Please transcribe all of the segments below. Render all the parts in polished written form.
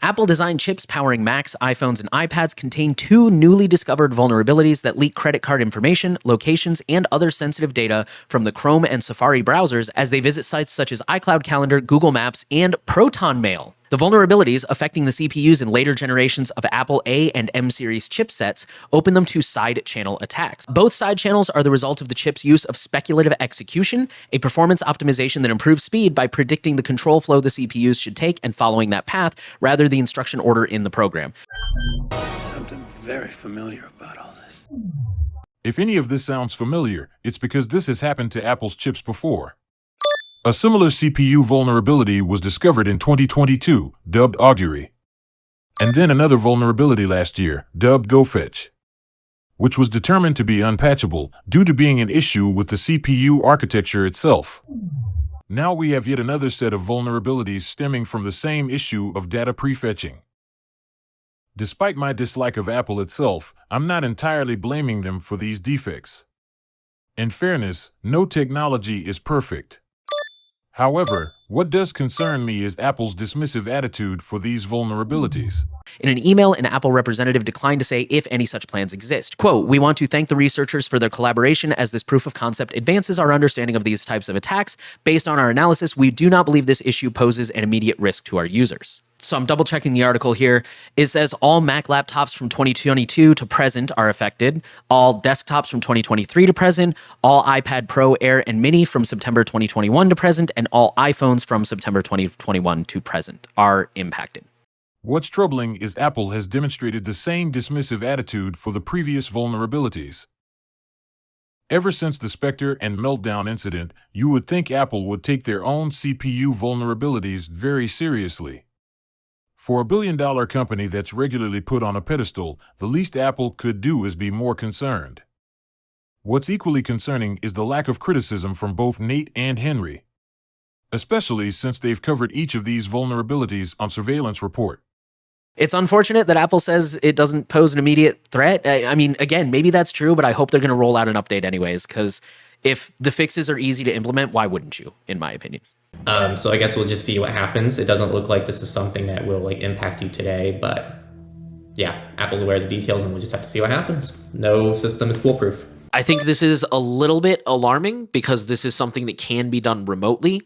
Apple-designed chips powering Macs, iPhones, and iPads contain two newly discovered vulnerabilities that leak credit card information, locations, and other sensitive data from the Chrome and Safari browsers as they visit sites such as iCloud Calendar, Google Maps, and Proton Mail. The vulnerabilities affecting the CPUs in later generations of Apple A and M series chipsets open them to side channel attacks. Both side channels are the result of the chip's use of speculative execution, a performance optimization that improves speed by predicting the control flow the CPUs should take and following that path rather than the instruction order in the program. Something very familiar about all this. If any of this sounds familiar, it's because this has happened to Apple's chips before. A similar CPU vulnerability was discovered in 2022, dubbed Augury. And then another vulnerability last year, dubbed GoFetch, which was determined to be unpatchable due to being an issue with the CPU architecture itself. Now we have yet another set of vulnerabilities stemming from the same issue of data prefetching. Despite my dislike of Apple itself, I'm not entirely blaming them for these defects. In fairness, no technology is perfect. However, what does concern me is Apple's dismissive attitude for these vulnerabilities. In an email, an Apple representative declined to say if any such plans exist. Quote, "We want to thank the researchers for their collaboration as this proof of concept advances our understanding of these types of attacks. Based on our analysis, we do not believe this issue poses an immediate risk to our users." So I'm double checking the article here. It says all Mac laptops from 2022 to present are affected, all desktops from 2023 to present, all iPad Pro, Air, and Mini from September 2021 to present, and all iPhones from September 2021 to present are impacted. What's troubling is Apple has demonstrated the same dismissive attitude for the previous vulnerabilities. Ever since the Spectre and Meltdown incident, you would think Apple would take their own CPU vulnerabilities very seriously. For a billion-dollar company that's regularly put on a pedestal, the least Apple could do is be more concerned. What's equally concerning is the lack of criticism from both Nate and Henry, especially since they've covered each of these vulnerabilities on Surveillance Report. It's unfortunate that Apple says it doesn't pose an immediate threat. I mean, again, maybe that's true, but I hope they're going to roll out an update anyways, because if the fixes are easy to implement, why wouldn't you, in my opinion? So I guess we'll just see what happens. It doesn't look like this is something that will impact you today, but yeah, Apple's aware of the details and we'll just have to see what happens. No system is foolproof. I think this is a little bit alarming because this is something that can be done remotely.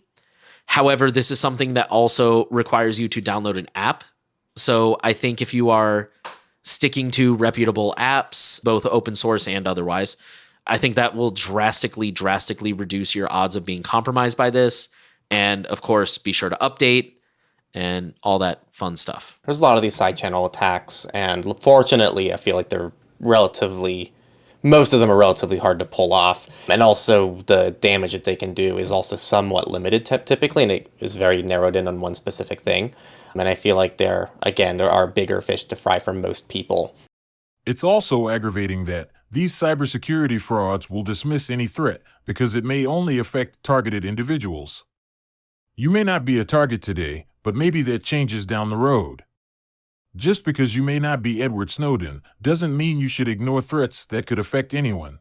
However, this is something that also requires you to download an app. So I think if you are sticking to reputable apps, both open source and otherwise, I think that will drastically reduce your odds of being compromised by this. And of course, be sure to update and all that fun stuff. There's a lot of these side channel attacks, and fortunately, I feel like most of them are relatively hard to pull off. And also the damage that they can do is also somewhat limited typically, and it is very narrowed in on one specific thing. And I feel like there are bigger fish to fry for most people. It's also aggravating that these cybersecurity frauds will dismiss any threat because it may only affect targeted individuals. You may not be a target today, but maybe that changes down the road. Just because you may not be Edward Snowden doesn't mean you should ignore threats that could affect anyone.